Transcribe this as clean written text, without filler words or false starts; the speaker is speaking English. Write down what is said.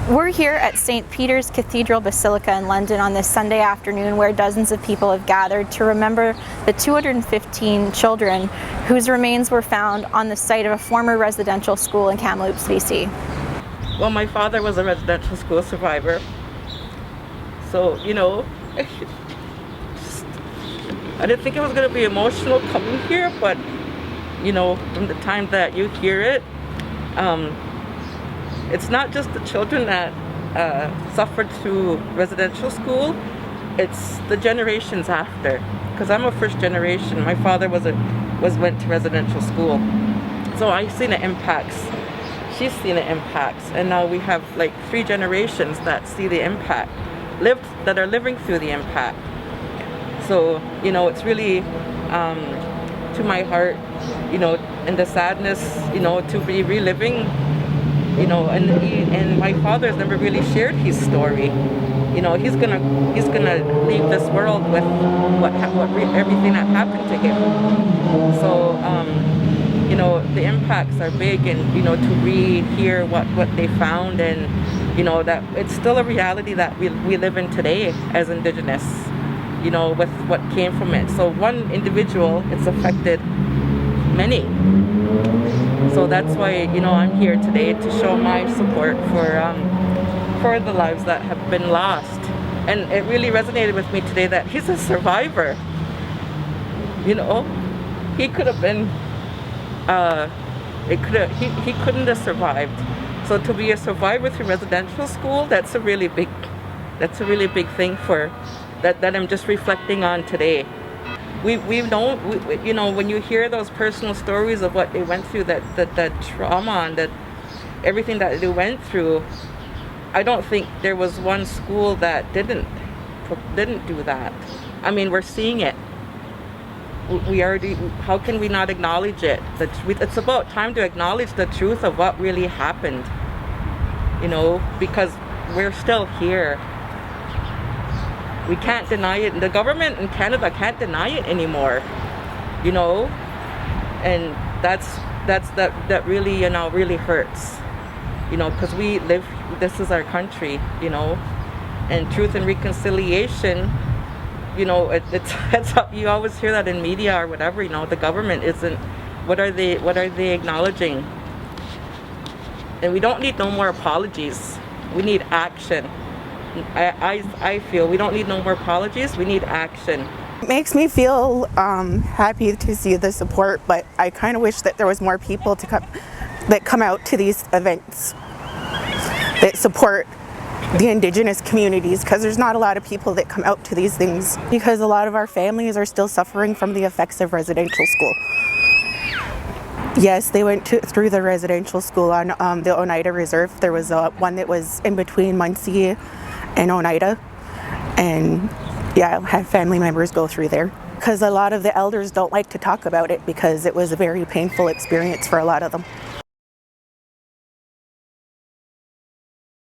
We're here at St. Peter's Cathedral Basilica in London on this Sunday afternoon, where dozens of people have gathered to remember the 215 children whose remains were found on the site of a former residential school in Kamloops BC. Well, my father was a residential school survivor, so I didn't think it was going to be emotional coming here, but from the time that you hear it, it's not just the children that suffered through residential school, it's the generations after. Because I'm a first generation. My father went to residential school. So I've seen the impacts. She's seen the impacts. And now we have like 3 generations that see the impact, that are living through the impact. So, it's really to my heart, and the sadness, to be reliving. And my father's never really shared his story. He's gonna leave this world with everything that happened to him. So the impacts are big, and to rehear what they found, and that it's still a reality that we live in today as Indigenous. With what came from it. So one individual, it's affected many. So that's why I'm here today to show my support for the lives that have been lost. And it really resonated with me today that he's a survivor. He could have been he couldn't have survived. So to be a survivor through residential school, that's a really big thing for that I'm just reflecting on today. We've known, when you hear those personal stories of what they went through, that trauma and that everything that they went through, I don't think there was one school that didn't do that. I mean, we're seeing it. How can we not acknowledge it? It's about time to acknowledge the truth of what really happened, because we're still here. We can't deny it. The government in Canada can't deny it anymore, and that really really hurts, because we live. This is our country, and truth and reconciliation. It's you always hear that in media or whatever. The government isn't. What are they acknowledging? And we don't need no more apologies. We need action. I feel we don't need no more apologies. We need action. It makes me feel happy to see the support, but I kind of wish that there was more people that come out to these events that support the Indigenous communities, because there's not a lot of people that come out to these things, because a lot of our families are still suffering from the effects of residential school. Yes, they went through the residential school on the Oneida Reserve. There was one that was in between Muncie and Oneida, and I had family members go through there, because a lot of the elders don't like to talk about it because it was a very painful experience for a lot of them.